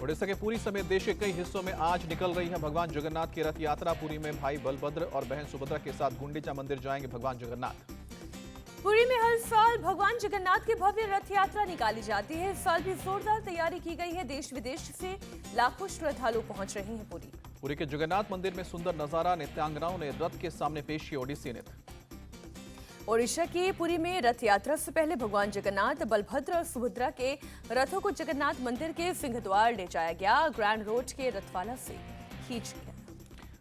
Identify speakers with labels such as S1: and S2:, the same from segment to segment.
S1: उड़ीसा के पुरी समेत देश के कई हिस्सों में आज निकल रही है भगवान जगन्नाथ की रथ यात्रा। पुरी में भाई बलभद्र और बहन सुभद्रा के साथ गुंडीचा मंदिर जाएंगे भगवान जगन्नाथ।
S2: पुरी में हर साल भगवान जगन्नाथ की भव्य रथ यात्रा निकाली जाती है। इस साल भी जोरदार तैयारी की गई है। देश विदेश से लाखों श्रद्धालु पहुंच रहे हैं
S1: पुरी के जगन्नाथ मंदिर में सुंदर नजारा, नृत्यांगनाओं ने रथ के सामने पेश किया ओडिसी नृत्य।
S2: ओडिशा के पुरी में रथ यात्रा से पहले भगवान जगन्नाथ, बलभद्र और सुभद्रा के रथों को जगन्नाथ मंदिर के सिंहद्वार ले जाया गया। ग्रैंड रोड के रथवाला से खींच गया।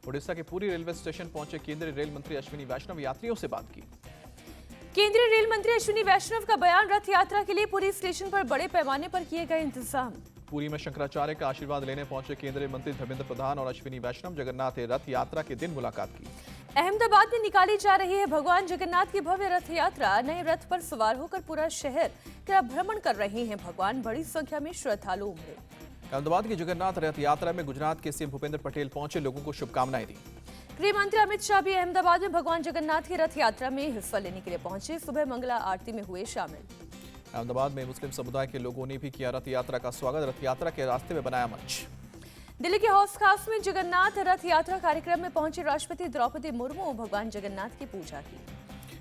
S1: ओडिशा के पुरी रेलवे स्टेशन पहुंचे केंद्रीय रेल मंत्री अश्विनी वैष्णव, यात्रियों से बात की।
S2: केंद्रीय रेल मंत्री अश्विनी वैष्णव का बयान, रथ यात्रा के लिए पुरी स्टेशन पर बड़े पैमाने पर किए गए इंतजाम।
S1: पुरी में शंकराचार्य का आशीर्वाद लेने पहुंचे केंद्रीय मंत्री धर्मेंद्र प्रधान और अश्विनी वैष्णव। जगन्नाथ रथ यात्रा के दिन मुलाकात की।
S2: अहमदाबाद में निकाली जा रही है भगवान जगन्नाथ की भव्य रथ यात्रा। नए रथ पर सवार होकर पूरा शहर का भ्रमण कर रहे हैं भगवान। बड़ी संख्या में श्रद्धालु उमड़े।
S1: अहमदाबाद की जगन्नाथ रथ यात्रा में गुजरात के सीएम भूपेंद्र पटेल पहुंचे, लोगों को शुभकामनाएं दी।
S2: गृह मंत्री अमित शाह भी अहमदाबाद में भगवान जगन्नाथ की रथ यात्रा में हिस्सा लेने के लिए पहुंचे। सुबह मंगला आरती में हुए शामिल।
S1: अहमदाबाद में मुस्लिम समुदाय के लोगों ने भी किया रथ यात्रा का स्वागत। रथ यात्रा के रास्ते में बनाया मंच।
S2: दिल्ली के हौस खास में जगन्नाथ रथ यात्रा कार्यक्रम में पहुंचे राष्ट्रपति द्रौपदी मुर्मू। भगवान जगन्नाथ की पूजा की।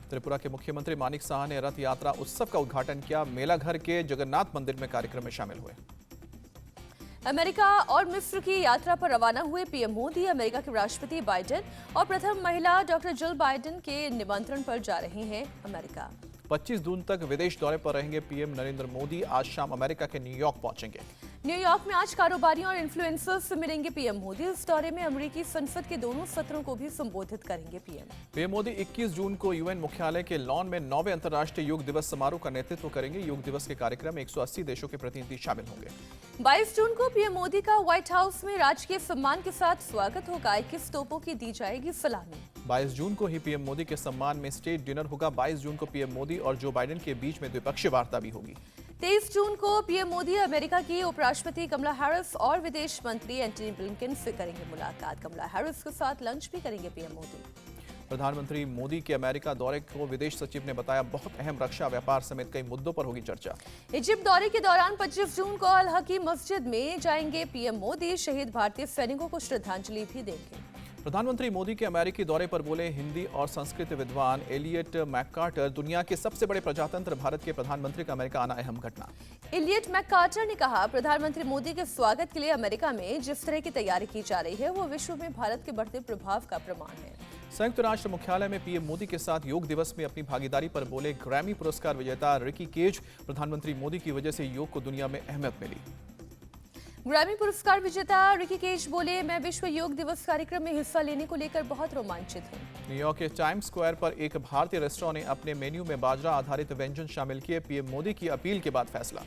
S1: त्रिपुरा के मुख्यमंत्री मानिक साहा ने रथ यात्रा उत्सव का उद्घाटन किया। मेला घर के जगन्नाथ मंदिर में कार्यक्रम में शामिल हुए।
S2: अमेरिका और मिस्र की यात्रा पर रवाना हुए पीएम मोदी अमेरिका के राष्ट्रपति बाइडेन और प्रथम महिला डॉक्टर जिल बाइडेन के निमंत्रण पर जा रहे हैं अमेरिका।
S1: 25 जून तक विदेश दौरे पर रहेंगे पीएम नरेंद्र मोदी। आज शाम अमेरिका के न्यूयॉर्क पहुंचेंगे।
S2: न्यूयॉर्क में आज कारोबारियों और इन्फ्लुएंसर्स से मिलेंगे पीएम मोदी। इस दौरे में अमेरिकी संसद के दोनों सत्रों को भी संबोधित करेंगे पीएम
S1: मोदी 21 जून को यूएन मुख्यालय के लॉन में 9वें अंतर्राष्ट्रीय योग दिवस समारोह का नेतृत्व करेंगे। योग दिवस के कार्यक्रम में 180 देशों के प्रतिनिधि शामिल होंगे।
S2: 22 जून को पीएम मोदी का व्हाइट हाउस में राजकीय सम्मान के साथ स्वागत होगा। 21 तोपों की दी जाएगी सलामी।
S1: 22 जून को ही पीएम मोदी के सम्मान में स्टेट डिनर होगा। 22 जून को पीएम मोदी और जो बाइडेन के बीच में द्विपक्षीय वार्ता भी होगी।
S2: 23 जून को पीएम मोदी अमेरिका की उपराष्ट्रपति कमला हैरिस और विदेश मंत्री एंटनी ब्लिंकन से करेंगे मुलाकात। कमला हैरिस के साथ लंच भी करेंगे पीएम मोदी।
S1: प्रधानमंत्री मोदी के अमेरिका दौरे को विदेश सचिव ने बताया बहुत अहम। रक्षा, व्यापार समेत कई मुद्दों पर होगी चर्चा।
S2: इजिप्ट दौरे के दौरान 25 जून को अल हकीम मस्जिद में जाएंगे पीएम मोदी। शहीद भारतीय सैनिकों को श्रद्धांजलि भी देंगे।
S1: प्रधानमंत्री मोदी के अमेरिकी दौरे पर बोले हिंदी और संस्कृत विद्वान एलियट मैककार्टर। दुनिया के सबसे बड़े प्रजातंत्र भारत के प्रधानमंत्री का अमेरिका आना अहम घटना।
S2: एलियट मैककार्टर ने कहा, प्रधानमंत्री मोदी के स्वागत के लिए अमेरिका में जिस तरह की तैयारी की जा रही है वो विश्व में भारत के बढ़ते प्रभाव का प्रमाण है।
S1: संयुक्त राष्ट्र मुख्यालय में पीएम मोदी के साथ योग दिवस में अपनी भागीदारी पर बोले ग्रैमी पुरस्कार विजेता रिकी केज। प्रधानमंत्री मोदी की वजह से योग को दुनिया में अहमियत मिली।
S2: ग्रैमी पुरस्कार विजेता रिकी केज बोले, मैं विश्व योग दिवस कार्यक्रम में हिस्सा लेने को लेकर बहुत रोमांचित हूँ।
S1: न्यूयॉर्क के टाइम्स स्क्वायर पर एक भारतीय रेस्टोरेंट ने अपने मेन्यू में बाजरा आधारित व्यंजन शामिल किए। पीएम मोदी की अपील के बाद फैसला।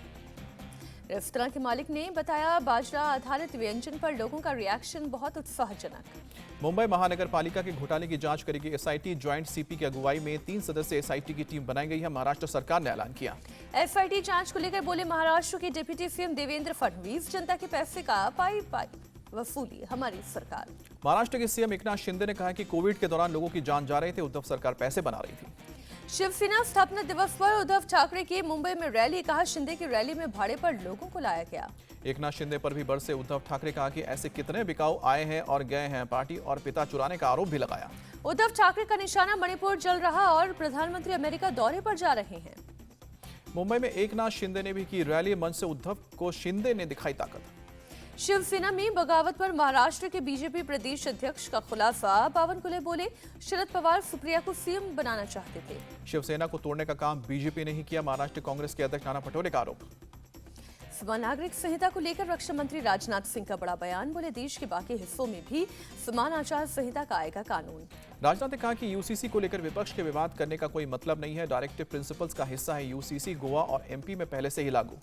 S2: रेस्तरां के मालिक ने बताया, बाजरा आधारित व्यंजन पर लोगों का रिएक्शन बहुत उत्साहजनक।
S1: मुंबई महानगर पालिका के घोटाले की जांच करेगी एसआईटी। ज्वाइंट सीपी की अगुवाई में 3 सदस्यीय एसआईटी की टीम बनाई गई है। महाराष्ट्र सरकार ने ऐलान किया।
S2: एसआईटी जांच को लेकर बोले महाराष्ट्र के डिप्टी सीएम देवेंद्र फडणवीस, जनता के पैसे का पाई वसूली हमारी सरकार।
S1: महाराष्ट्र के सीएम एकनाथ शिंदे ने कहा कि कोविड के दौरान लोगों की जान जा रही थी, उद्धव सरकार पैसे बना रही थी।
S2: शिवसेना स्थापना दिवस पर उद्धव ठाकरे की मुंबई में रैली। कहा, शिंदे की रैली में भाड़े पर लोगों को लाया गया।
S1: एकनाथ शिंदे पर भी बरसे उद्धव ठाकरे। कहा कि ऐसे कितने बिकाऊ आए हैं और गए हैं। पार्टी और पिता चुराने का आरोप भी लगाया।
S2: उद्धव ठाकरे का निशाना मणिपुर जल रहा और प्रधानमंत्री अमेरिका दौरे पर जा रहे हैं।
S1: मुंबई में एकनाथ शिंदे ने भी की रैली। मंच से उद्धव को शिंदे ने दिखाई ताकत।
S2: शिवसेना में बगावत पर महाराष्ट्र के बीजेपी प्रदेश अध्यक्ष का खुलासा। बावनकुले बोले, शरद पवार सुप्रिया को सीएम बनाना चाहते थे।
S1: शिवसेना को तोड़ने का काम बीजेपी ने ही किया। महाराष्ट्र कांग्रेस के अध्यक्ष नाना पटोले का आरोप।
S2: समान नागरिक संहिता को लेकर रक्षा मंत्री राजनाथ सिंह का बड़ा बयान। बोले, देश के बाकी हिस्सों में भी समान आचार संहिता का आएगा कानून।
S1: राजनाथ ने कहा कि यूसीसी को लेकर विपक्ष के विवाद करने का कोई मतलब नहीं है। डायरेक्टिव प्रिंसिपल्स का हिस्सा है यूसीसी। गोवा और एमपी में पहले से ही लागू।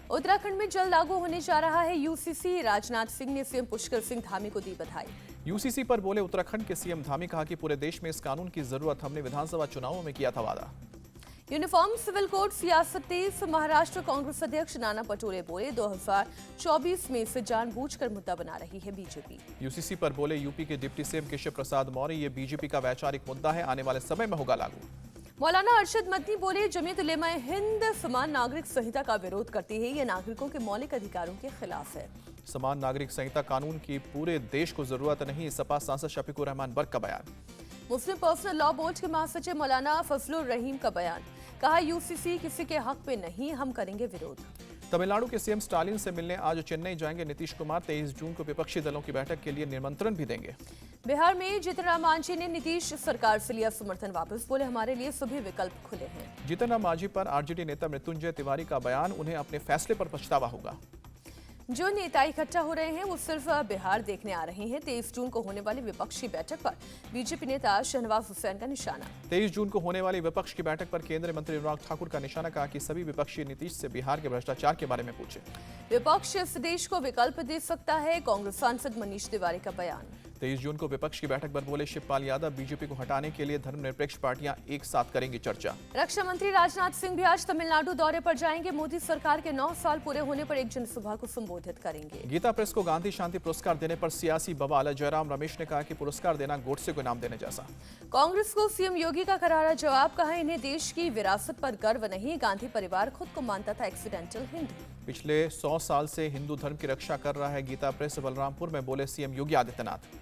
S2: उत्तराखंड में जल्द लागू होने जा रहा है यूसीसी। राजनाथ सिंह ने सीएम पुष्कर सिंह धामी को दी बधाई।
S1: यूसीसी पर बोले उत्तराखंड के सीएम धामी। कहा कि पूरे देश में इस कानून की जरूरत, हमने विधानसभा चुनावों में किया था वादा।
S2: यूनिफॉर्म सिविल कोड सियासत तेज। महाराष्ट्र कांग्रेस अध्यक्ष नाना पटोले बोले, 2024 में इसे जानबूझकर मुद्दा बना रही है बीजेपी।
S1: यूसीसी पर बोले यूपी के डिप्टी सीएम केशव प्रसाद मौर्य, ये बीजेपी का वैचारिक मुद्दा है, आने वाले समय में होगा लागू।
S2: मौलाना अरशद मदनी बोले, जमीयत उलेमा हिंद समान नागरिक संहिता का विरोध करती है। ये नागरिकों के मौलिक अधिकारों के खिलाफ है।
S1: समान नागरिक संहिता कानून की पूरे देश को जरूरत नहीं, सपा सांसद शफीकुर रहमान बर्क का बयान।
S2: मुस्लिम पर्सनल लॉ बोर्ड के महासचिव मौलाना फजलुर रहीम का बयान। कहा, यूसीसी किसी के हक में नहीं, हम करेंगे विरोध।
S1: तमिलनाडु के सीएम स्टालिन से मिलने आज चेन्नई जाएंगे नीतीश कुमार। 23 जून को विपक्षी दलों की बैठक के लिए निमंत्रण भी देंगे।
S2: बिहार में जीतन राम मांझी ने नीतीश सरकार से लिया समर्थन वापस। बोले, हमारे लिए सभी विकल्प खुले हैं।
S1: जीतन राम मांझी पर आरजेडी नेता मृत्युंजय तिवारी का बयान। उन्हें अपने फैसले पर पछतावा होगा।
S2: जो नेता इकट्ठा हो रहे हैं वो सिर्फ बिहार देखने आ रहे हैं। 23 जून को होने वाली विपक्ष की बैठक पर बीजेपी नेता शहनवाज हुसैन का निशाना।
S1: 23 जून को होने वाली विपक्ष की बैठक पर केंद्रीय मंत्री अनुराग ठाकुर का निशाना। कहा कि सभी विपक्षी नीतीश से बिहार के भ्रष्टाचार के बारे में पूछे।
S2: विपक्ष इस देश को विकल्प दे सकता है, कांग्रेस सांसद मनीष तिवारी का बयान।
S1: 23 जून को विपक्ष की बैठक पर बोले शिवपाल यादव, बीजेपी को हटाने के लिए धर्मनिरपेक्ष पार्टियां एक साथ करेंगी चर्चा।
S2: रक्षा मंत्री राजनाथ सिंह भी आज तमिलनाडु दौरे पर जाएंगे। मोदी सरकार के 9 साल पूरे होने पर एक जनसभा को संबोधित करेंगे।
S1: गीता प्रेस को गांधी शांति पुरस्कार देने पर सियासी बवाल। जयराम रमेश ने कहा कि पुरस्कार देना गोडसे को इनाम देने जैसा।
S2: कांग्रेस को सीएम योगी का करारा जवाब। कहा, इन्हें देश की विरासत पर गर्व नहीं, गांधी परिवार खुद को मानता था एक्सीडेंटल हिंदू।
S1: पिछले 100 साल से हिंदू धर्म की रक्षा कर रहा है गीता प्रेस। बलरामपुर में बोले सीएम योगी आदित्यनाथ।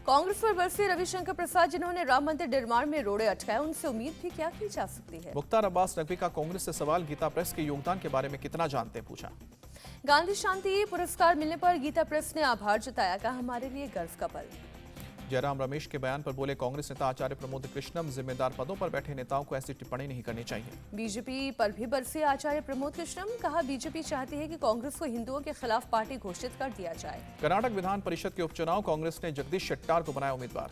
S2: कांग्रेस पर बरसे रविशंकर प्रसाद, जिन्होंने राम मंदिर निर्माण में रोड़े अटकाए, उनसे उम्मीद भी क्या की जा सकती है।
S1: मुख्तार अब्बास नकवी का कांग्रेस से सवाल। गीता प्रेस के योगदान के बारे में कितना जानते हैं, पूछा।
S2: गांधी शांति पुरस्कार मिलने पर गीता प्रेस ने आभार जताया। कहा, हमारे लिए गर्व का पल।
S1: जयराम रमेश के बयान पर बोले कांग्रेस नेता आचार्य प्रमोद कृष्णम, जिम्मेदार पदों पर बैठे नेताओं को ऐसी टिप्पणी नहीं करनी चाहिए।
S2: बीजेपी पर भी बरसे आचार्य प्रमोद कृष्णम। कहा, बीजेपी चाहती है कि कांग्रेस को हिंदुओं के खिलाफ पार्टी घोषित कर दिया जाए।
S1: कर्नाटक विधान परिषद के उपचुनाव, कांग्रेस ने जगदीश शेट्टार को बनाया उम्मीदवार।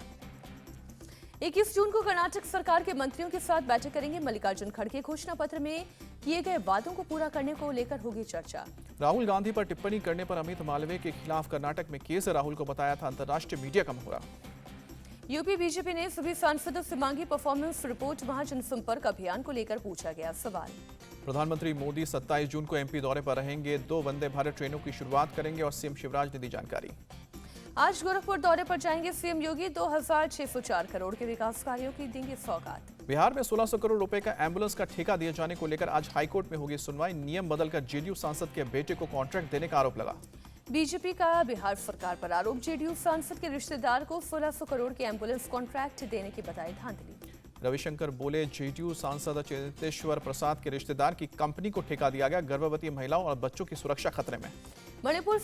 S2: 21 जून को कर्नाटक सरकार के मंत्रियों के साथ बैठक करेंगे मल्लिकार्जुन खड़गे। घोषणा पत्र में किए गए वादों को पूरा करने को लेकर होगी चर्चा।
S1: राहुल गांधी पर टिप्पणी करने पर अमित मालवीय के खिलाफ कर्नाटक में केस। राहुल को बताया था अंतर्राष्ट्रीय मीडिया का मोहरा।
S2: यूपी बीजेपी ने सभी सांसदों से मांगी परफॉर्मेंस रिपोर्ट। वहां जनसंपर्क अभियान को लेकर पूछा गया सवाल।
S1: प्रधानमंत्री मोदी 27 जून को एमपी दौरे पर रहेंगे। 2 वंदे भारत ट्रेनों की शुरुआत करेंगे और सीएम शिवराज ने दी जानकारी।
S2: आज गोरखपुर दौरे पर जाएंगे सीएम योगी। 2604 करोड़ के विकास कार्यों की देंगे सौगात।
S1: बिहार में 1600 करोड़ रुपए का एम्बुलेंस का ठेका दिए जाने को लेकर आज हाईकोर्ट में होगी सुनवाई। नियम बदलकर जेडीयू सांसद के बेटे को कॉन्ट्रैक्ट देने का आरोप लगा।
S2: बीजेपी का बिहार सरकार पर आरोप। जेडीयू सांसद के रिश्तेदार को 1600 करोड़ के एम्बुलेंस कॉन्ट्रैक्ट देने की बताई धांधली।
S1: रविशंकर बोले जेडीयू सांसद चेतेश्वर प्रसाद के रिश्तेदार की कंपनी को ठेका दिया गया। गर्भवती महिलाओं और बच्चों की सुरक्षा खतरे में।
S2: मणिपुर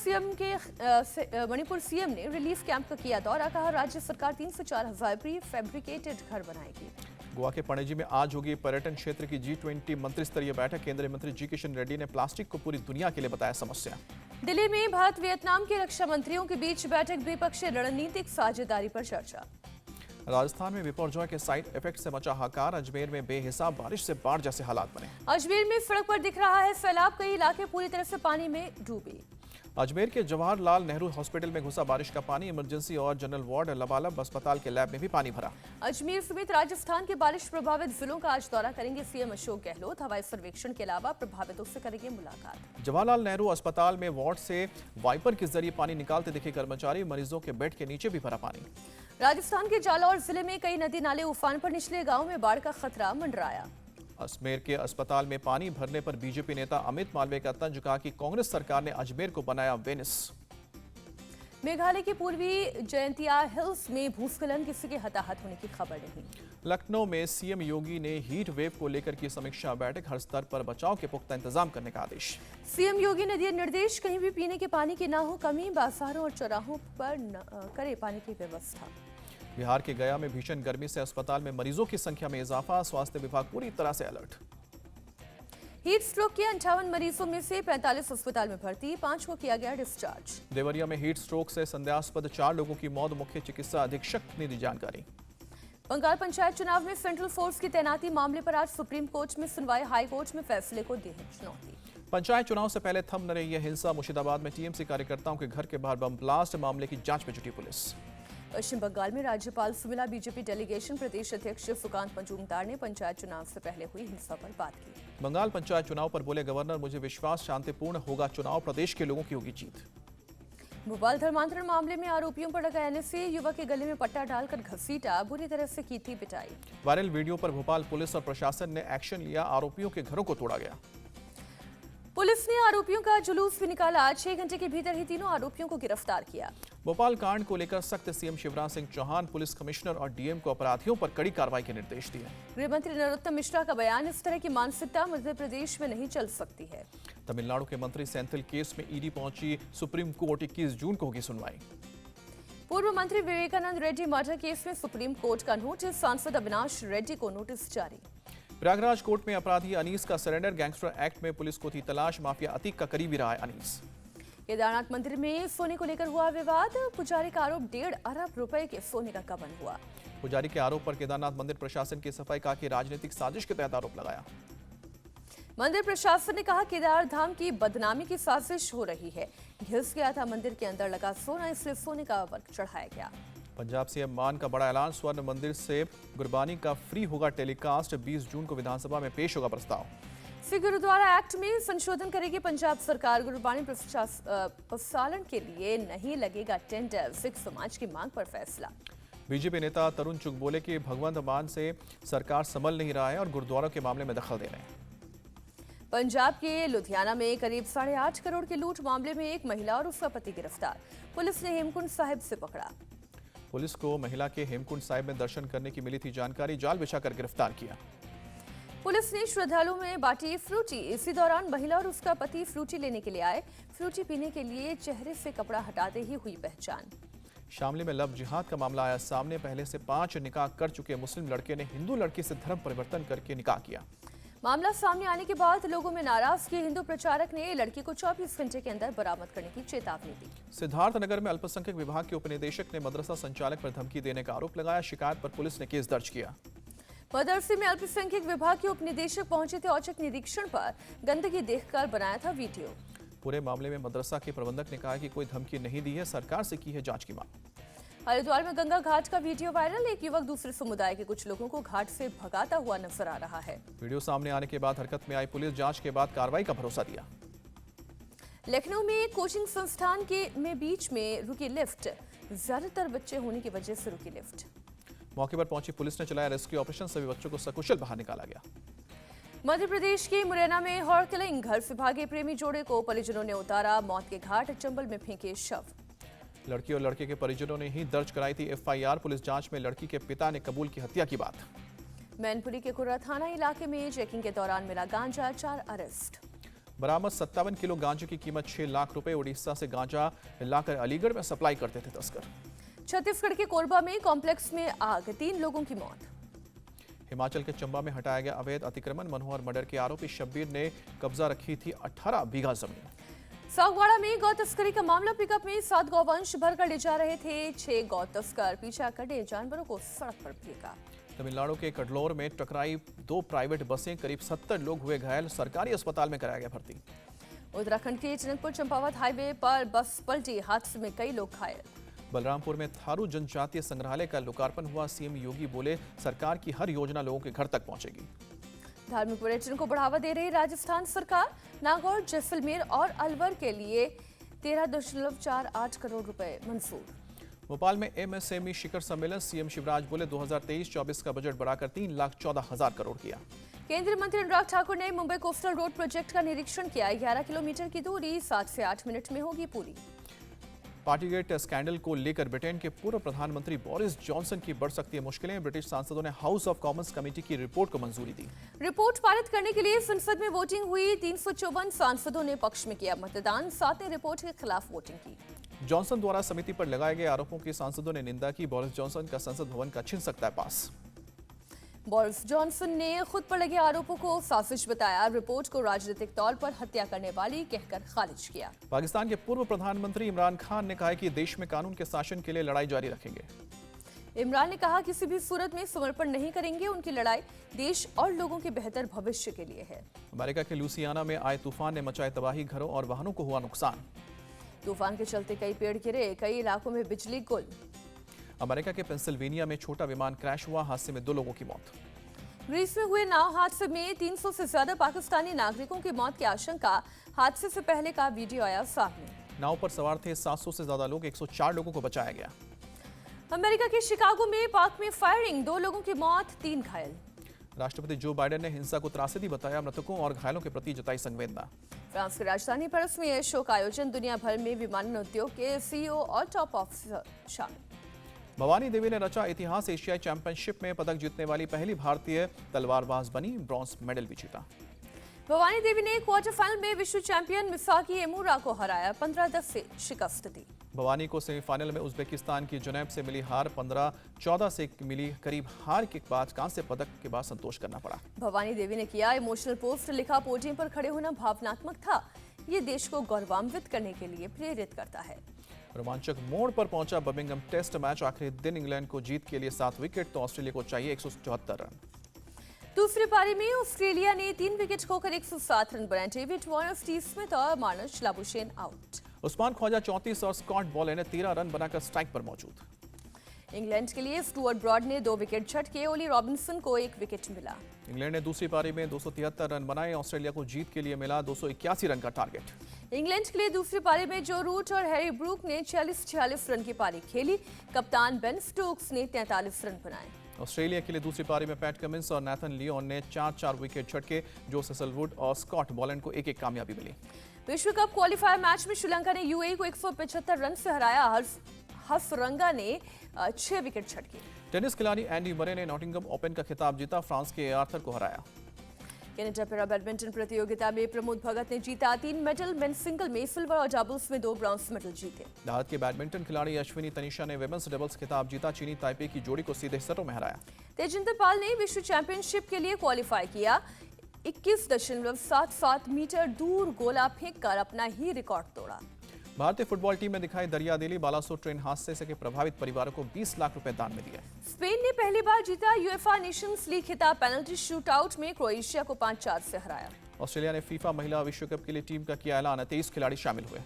S2: सीएम ने रिलीफ कैंप का किया दौरा। कहा, राज्य सरकार 3 से 4 हजार प्री फैब्रिकेटेड घर बनाएगी।
S1: गोवा के पणजी में आज होगी पर्यटन क्षेत्र की G20 मंत्री स्तरीय बैठक। केंद्रीय मंत्री जी किशन रेड्डी ने प्लास्टिक को पूरी दुनिया के लिए बताया समस्या।
S2: दिल्ली में भारत वियतनाम के रक्षा मंत्रियों के बीच बैठक। द्विपक्षीय रणनीतिक साझेदारी पर चर्चा।
S1: राजस्थान में बिपरजॉय के साइड इफेक्ट से मचा हाहाकार। अजमेर में बेहिसाब बारिश से बाढ़ जैसे हालात बने।
S2: अजमेर में सड़क पर दिख रहा है सैलाब। कई इलाके पूरी तरह से पानी में डूबे।
S1: अजमेर के जवाहरलाल नेहरू हॉस्पिटल में घुसा बारिश का पानी। इमरजेंसी और जनरल वार्ड, लबालब अस्पताल के लैब में भी पानी भरा।
S2: अजमेर समेत राजस्थान के बारिश प्रभावित जिलों का आज दौरा करेंगे सीएम अशोक गहलोत। हवाई सर्वेक्षण के अलावा प्रभावितों से करेंगे मुलाकात।
S1: जवाहरलाल नेहरू अस्पताल में वार्ड से वाइपर के जरिए पानी निकालते दिखे कर्मचारी। मरीजों के बेड के नीचे भी भरा पानी।
S2: राजस्थान के जालौर जिले में कई नदी नाले उफान पर। निचले गांव में बाढ़ का खतरा मंडराया।
S1: अजमेर के अस्पताल में पानी भरने पर बीजेपी नेता अमित मालवीय का तंज। कहा कि कांग्रेस सरकार ने अजमेर को बनाया वेनिस।
S2: मेघालय की पूर्वी जयंतिया हिल्स में भूस्खलन। किसी के हताहत होने की खबर नहीं।
S1: लखनऊ में सीएम योगी ने हीट वेव को लेकर की समीक्षा बैठक। हर स्तर पर बचाव के पुख्ता इंतजाम करने का आदेश।
S2: सीएम योगी ने दिए निर्देश, कहीं भी पीने के पानी की ना हो कमी। बाजारों और चौराहों पर करे पानी की व्यवस्था।
S1: बिहार के गया में भीषण गर्मी से अस्पताल में मरीजों की संख्या में इजाफा। स्वास्थ्य विभाग पूरी तरह से अलर्ट।
S2: हीट स्ट्रोक के 58 मरीजों में से 45 अस्पताल में भर्ती। 5 को किया गया डिस्चार्ज।
S1: देवरिया में हीट स्ट्रोक से संदेहास्पद 4 लोगों की मौत। मुख्य चिकित्सा अधीक्षक ने दी जानकारी।
S2: बंगाल पंचायत चुनाव में सेंट्रल फोर्स की तैनाती मामले पर आज सुप्रीम कोर्ट में सुनवाई। हाई कोर्ट में फैसले को दी है चुनौती।
S1: पंचायत चुनाव से पहले थम न रही है हिंसा। मुर्शिदाबाद में टीएमसी कार्यकर्ताओं के घर के बाहर बम ब्लास्ट। मामले की जांच में जुटी पुलिस।
S2: पश्चिम बंगाल में राज्यपाल से मिला बीजेपी डेलीगेशन। प्रदेश अध्यक्ष सुकांत मजूमदार ने पंचायत चुनाव से पहले हुई हिंसा पर बात की।
S1: बंगाल पंचायत चुनाव पर बोले गवर्नर, मुझे विश्वास शांतिपूर्ण होगा चुनाव। प्रदेश के लोगों की होगी जीत।
S2: भोपाल धर्मांतरण मामले में आरोपियों पर लगा एनएसए, युवक के गले में पट्टा डालकर घसीटा, बुरी तरह से की थी पिटाई।
S1: वायरल वीडियो पर भोपाल पुलिस और प्रशासन ने एक्शन लिया, आरोपियों के घरों को तोड़ा गया।
S2: पुलिस ने आरोपियों का जुलूस भी निकाला, 6 घंटे के भीतर ही तीनों आरोपियों को गिरफ्तार किया।
S1: भोपाल कांड को लेकर सख्त CM Shivraj Singh Chouhan, police commissioner और डीएम को अपराधियों पर कड़ी कार्रवाई के निर्देश दिए।
S2: गृह मंत्री नरोत्तम मिश्रा का बयान, इस तरह की मानसिकता मध्य प्रदेश में नहीं चल सकती है।
S1: तमिलनाडु के मंत्री सेंथिल केस में ईडी पहुंची सुप्रीम कोर्ट, 21 जून को होगी सुनवाई।
S2: पूर्व मंत्री विवेकानंद रेड्डी मर्डर केस में सुप्रीम कोर्ट का नोटिस, सांसद अविनाश रेड्डी को नोटिस जारी।
S1: प्रयागराज कोर्ट में अपराधी अनीस का सरेंडर, गैंगस्टर एक्ट में पुलिस को थी तलाश, माफिया अतीक का करीबी रहा है अनीस।
S2: केदारनाथ मंदिर में सोने को लेकर हुआ विवाद, पुजारी का आरोप 1.5 अरब रुपए के सोने का गबन हुआ।
S1: पुजारी के आरोप पर केदारनाथ मंदिर प्रशासन की सफाई कहा कि राजनीतिक साजिश के तहत आरोप लगाया।
S2: मंदिर प्रशासन ने कहा केदार धाम की बदनामी की साजिश हो रही है, घिस गया था मंदिर के अंदर लगा सोना, इसलिए सोने का वर्क चढ़ाया गया।
S1: पंजाब सीएम मान का बड़ा ऐलान, स्वर्ण मंदिर से गुरबानी का फ्री होगा टेलीकास्ट, 20 जून को विधानसभा में पेश होगा प्रस्ताव।
S2: सिख गुरुद्वारा एक्ट में संशोधन करेगी पंजाब सरकार, गुरबानी प्रसारण के लिए नहीं लगेगा टेंडर, सिख समाज की मांग पर फैसला।
S1: बीजेपी नेता तरुण चुग बोले कि भगवंत मान से सरकार संभल नहीं रहा है और गुरुद्वारों के मामले में दखल दे रहे हैं।
S2: पंजाब के लुधियाना में करीब 8.5 करोड़ के लूट मामले में एक महिला और उसका पति गिरफ्तार, पुलिस ने हेमकुंड साहिब से पकड़ा।
S1: पुलिस को महिला के हेमकुंड साहिब में दर्शन करने की मिली थी जानकारी, जाल बिछाकर गिरफ्तार किया।
S2: पुलिस ने श्रद्धालुओं में बांटी फ्रूटी, इसी दौरान महिला और उसका पति फ्रूटी लेने के लिए आए, फ्रूटी पीने के लिए चेहरे से कपड़ा हटाते ही हुई पहचान।
S1: शामली में लव जिहाद का मामला आया सामने, पहले से 5 निकाह कर चुके मुस्लिम लड़के ने हिंदू लड़की से धर्म परिवर्तन करके निकाह किया।
S2: मामला सामने आने के बाद लोगों में नाराजगी, हिंदू प्रचारक ने लड़की को 24 घंटे के अंदर बरामद करने की चेतावनी दी।
S1: सिद्धार्थनगर में अल्पसंख्यक विभाग के उपनिदेशक ने मदरसा संचालक पर धमकी देने का आरोप लगाया, शिकायत पर पुलिस ने केस दर्ज किया।
S2: मदरसे में अल्पसंख्यक विभाग के उपनिदेशक पहुंचे थे, औचक निरीक्षण पर गंदगी देखकर बनाया था वीडियो।
S1: पूरे मामले में मदरसा के प्रबंधक ने कहा कि कोई धमकी नहीं दी है, सरकार से की है जांच की मांग।
S2: हरिद्वार में गंगा घाट का वीडियो वायरल, एक युवक दूसरे समुदाय के कुछ लोगों को घाट से भगाता हुआ नजर आ रहा है।
S1: वीडियो सामने आने के बाद हरकत में आई पुलिस, जांच के बाद कार्रवाई का भरोसा दिया।
S2: लखनऊ में कोचिंग संस्थान के बीच में रुकी लिफ्ट, ज्यादातर बच्चे होने की वजह से रुकी लिफ्ट।
S1: मौके पर पहुंची पुलिस ने चलाया रेस्क्यू ऑपरेशन, सभी बच्चों को सकुशल बाहर निकाला गया।
S2: मध्य प्रदेश के मुरैना में हॉर किलिंग, घर से भागे प्रेमी जोड़े को परिजनों ने उतारा मौत के घाट, चंबल में फेंके शव।
S1: लड़की और लड़के के परिजनों ने ही दर्ज कराई थी एफआईआर, पुलिस जांच में लड़की के पिता ने कबूल की हत्या की बात।
S2: मैनपुरी के कुर्रा थाना इलाके में चेकिंग के दौरान मिला गांजा, 4 अरेस्ट।
S1: बरामद 57 किलो गांजे की कीमत 6 लाख रुपए, उड़ीसा से गांजा लाकर अलीगढ़ में सप्लाई करते थे तस्कर।
S2: छत्तीसगढ़ के कोरबा में कॉम्प्लेक्स में आग, 3 लोगों की मौत।
S1: हिमाचल के चंबा में हटाया गया अवैध अतिक्रमण, मनोहर मर्डर के आरोपी शब्बीर ने कब्जा रखी थी 18 बीघा जमीन।
S2: सागवाड़ा में गौ तस्करी का मामला, पिकअप में 7 गौवंश भरकर ले जा रहे थे 6 गौ तस्कर, पीछा करने जानवरों को सड़क पर फेंका।
S1: तमिलनाडु के कडलोर में टकराई 2 प्राइवेट बसें, करीब 70 लोग हुए घायल, सरकारी अस्पताल में कराया गया भर्ती।
S2: उत्तराखंड के जनकपुर चंपावत हाईवे पर बस पलटी, हादसे में कई लोग घायल।
S1: बलरामपुर में थारू जनजातीय संग्रहालय का लोकार्पण हुआ, सीएम योगी बोले सरकार की हर योजना लोगों के घर तक पहुंचेगी।
S2: धार्मिक पर्यटन को बढ़ावा दे रही राजस्थान सरकार, नागौर, जैसलमेर और अलवर के लिए 13.48 करोड़ रुपए मंजूर।
S1: भोपाल में एमएसएमई शिखर सम्मेलन, सीएम शिवराज बोले 2023-24 का बजट बढ़ाकर 3,14,000 करोड़ किया।
S2: केंद्रीय मंत्री अनुराग ठाकुर ने मुंबई कोस्टल रोड प्रोजेक्ट का निरीक्षण किया, 11 किलोमीटर की दूरी 7 से 8 मिनट में होगी पूरी।
S1: पार्टीगेट स्कैंडल को लेकर ब्रिटेन के पूर्व प्रधानमंत्री बोरिस जॉनसन की बढ़ सकती है मुश्किलें, ब्रिटिश सांसदों ने हाउस ऑफ कॉमन्स कमेटी की रिपोर्ट को मंजूरी दी।
S2: रिपोर्ट पारित करने के लिए संसद में वोटिंग हुई, 354 सांसदों ने पक्ष में किया मतदान, 7 ने रिपोर्ट के खिलाफ वोटिंग की।
S1: जॉनसन द्वारा समिति पर लगाए गए आरोपों की सांसदों ने निंदा की, बोरिस जॉनसन का संसद भवन का छिन सकता है पास।
S2: बोरिस जॉनसन ने खुद पर लगे आरोपों को साजिश बताया, रिपोर्ट को राजनीतिक तौर पर हत्या करने वाली कहकर खारिज किया।
S1: पाकिस्तान के पूर्व प्रधानमंत्री इमरान खान ने कहा कि देश में कानून के शासन के लिए लड़ाई जारी रखेंगे।
S2: इमरान ने कहा किसी भी सूरत में समर्पण नहीं करेंगे, उनकी लड़ाई देश और लोगों के बेहतर भविष्य के लिए है।
S1: अमेरिका के लुसियाना में आए तूफान ने मचाए तबाही, घरों और वाहनों को हुआ नुकसान।
S2: तूफान के चलते कई पेड़ गिरे, कई इलाकों में बिजली गुल।
S1: अमेरिका के पेंसिल्वेनिया में छोटा विमान क्रैश हुआ, हादसे में 2 लोगों की मौत।
S2: ग्रीस में हुए नाव हादसे में 300 से ज्यादा पाकिस्तानी नागरिकों की मौत की आशंका, हादसे से पहले का वीडियो आया सामने।
S1: नाव पर सवार थे 700 से ज्यादा लोग, 104 लोगों को बचाया गया।
S2: अमेरिका के शिकागो में पार्क में फायरिंग, 2 लोगों की मौत, 3 घायल।
S1: राष्ट्रपति जो बाइडेन ने हिंसा को त्रासदी बताया, मृतकों और घायलों के प्रति जताई संवेदना।
S2: फ्रांस की राजधानी पेरिस में शोक आयोजन, दुनिया भर में विमानन उद्योग के सीईओ और टॉप ऑफिसर शामिल।
S1: भवानी देवी ने रचा इतिहास, एशियाई चैंपियनशिप में पदक जीतने वाली पहली भारतीय तलवारबाज बनी, ब्रॉन्ज मेडल भी जीता।
S2: भवानी देवी ने क्वार्टर फाइनल में विश्व चैंपियन मिसाकी एमुरा को हराया, 15-10 से शिकस्त दी।
S1: भवानी को सेमीफाइनल में उज्बेकिस्तान की जुनैब से मिली हार, 15-14 से मिली करीब हार के बाद कांस्य पदक के बाद संतोष करना पड़ा।
S2: भवानी देवी ने किया इमोशनल पोस्ट, लिखा पोडियम पर खड़े होना भावनात्मक था, ये देश को गौरवान्वित करने के लिए प्रेरित करता है।
S1: रोमांचक मोड़ पर पहुंचा बर्मिंघम टेस्ट मैच, आखिरी दिन इंग्लैंड को जीत के लिए 7 विकेट तो ऑस्ट्रेलिया को चाहिए 174 रन।
S2: दूसरी पारी में ऑस्ट्रेलिया ने 3 विकेट खोकर 107 रन बनाए, डेविड वार्नर, स्टीव स्मिथ और Marnus Labuschagne out.
S1: Usman Khawaja 34 और स्कॉट बॉले ने 13 रन बनाकर स्ट्राइक पर मौजूद।
S2: इंग्लैंड के लिए स्टुअर्ट ब्रॉड ने 2 विकेट झटके, ओली रॉबिन्सन को 1 विकेट मिला।
S1: इंग्लैंड ने दूसरी पारी में 273 रन बनाए, ऑस्ट्रेलिया को जीत के लिए मिला 281 रन का टारगेट।
S2: इंग्लैंड के लिए दूसरी पारी में जो रूट और हैरी ब्रूक ने 46 रन की पारी खेली, कप्तान बेन स्टोक्स ने 43 रन बनाए।
S1: ऑस्ट्रेलिया के लिए दूसरी पारी में पैट कमिंस और नेथन लियोन ने 4-4 विकेट झटके, जो सेसलवुड और स्कॉट बॉलैंड को 1-1 कामयाबी मिली।
S2: विश्व कप क्वालिफायर मैच में श्रीलंका ने यूएई को 175 रन से हराया, हफरंगा ने 6 विकेट झटके।
S1: टेनिस खिलाड़ी एंडी मरे ने नॉटिंघम ओपन का खिताब जीता, फ्रांस के आर्थर को हराया।
S2: कनाडा पैरा बैडमिंटन प्रतियोगिता में प्रमोद भगत ने जीता 3 मेडल, मेन सिंगल में सिल्वर और डबल्स में 2 ब्रॉन्ज मेडल जीते।
S1: भारत के बैडमिंटन खिलाड़ी अश्विनी तनिषा ने विमेंस डबल्स खिताब जीता, चीनी ताइपे की जोड़ी को सीधे सेटों में हराया।
S2: तेजिंदर पाल ने विश्व चैंपियनशिप के लिए क्वालिफाई किया, 21.77 मीटर दूर गोला फेंककर अपना ही रिकॉर्ड तोड़ा।
S1: भारतीय फुटबॉल टीम में दिखाई दरिया दिली, बालासोर ट्रेन हादसे से प्रभावित परिवारों को 20 लाख रुपए दान में दिए।
S2: स्पेन ने पहली बार जीता यूएफए नेशंस लीग खिताब, पेनल्टी शूटआउट में क्रोएशिया को 5-4 से हराया।
S1: ऑस्ट्रेलिया ने फीफा महिला विश्व कप के लिए टीम का किया ऐलान, 23 खिलाड़ी शामिल हुए।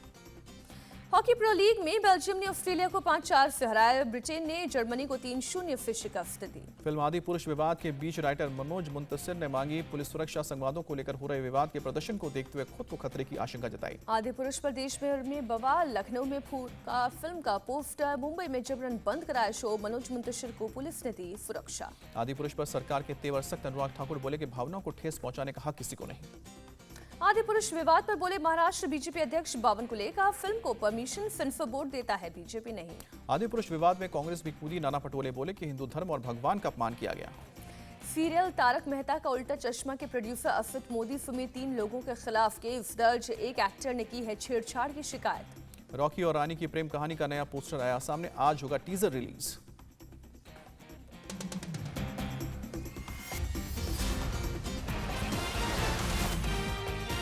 S2: हॉकी प्रो लीग में बेल्जियम ने ऑस्ट्रेलिया को 5-4 से हराया, ब्रिटेन ने जर्मनी को 3-0 से शिकस्त दी।
S1: फिल्म आदि पुरुष विवाद के बीच राइटर मनोज मुंतसिर ने मांगी पुलिस सुरक्षा, संवादों को लेकर हो रहे विवाद के प्रदर्शन को देखते हुए खुद को खतरे की आशंका जताई।
S2: आदि पुरुष पर देश भर में बवाल, लखनऊ में फूका फिल्म का पोस्टर, मुंबई में जबरन बंद कराया शो, मनोज मुंतशिर को पुलिस ने दी सुरक्षा।
S1: आदि पुरुष पर सरकार के तेवर सख्त, अनुराग ठाकुर बोले कि भावनाओं को ठेस पहुंचाने का हक किसी को नहीं।
S2: आदि पुरुष विवाद पर बोले महाराष्ट्र बीजेपी अध्यक्ष बावनकुले, कहा फिल्म को परमिशन सेंसर बोर्ड देता है, बीजेपी नहीं।
S1: आदि पुरुष विवाद में कांग्रेस भी कूदी, नाना पटोले बोले कि हिंदू धर्म और भगवान का अपमान किया गया।
S2: सीरियल तारक मेहता का उल्टा चश्मा के प्रोड्यूसर असद मोदी समेत 3 लोगों के खिलाफ केस दर्ज, एक एक्टर ने की है छेड़छाड़ की शिकायत।
S1: रॉकी और रानी की प्रेम कहानी का नया पोस्टर आया सामने, आज होगा टीजर रिलीज।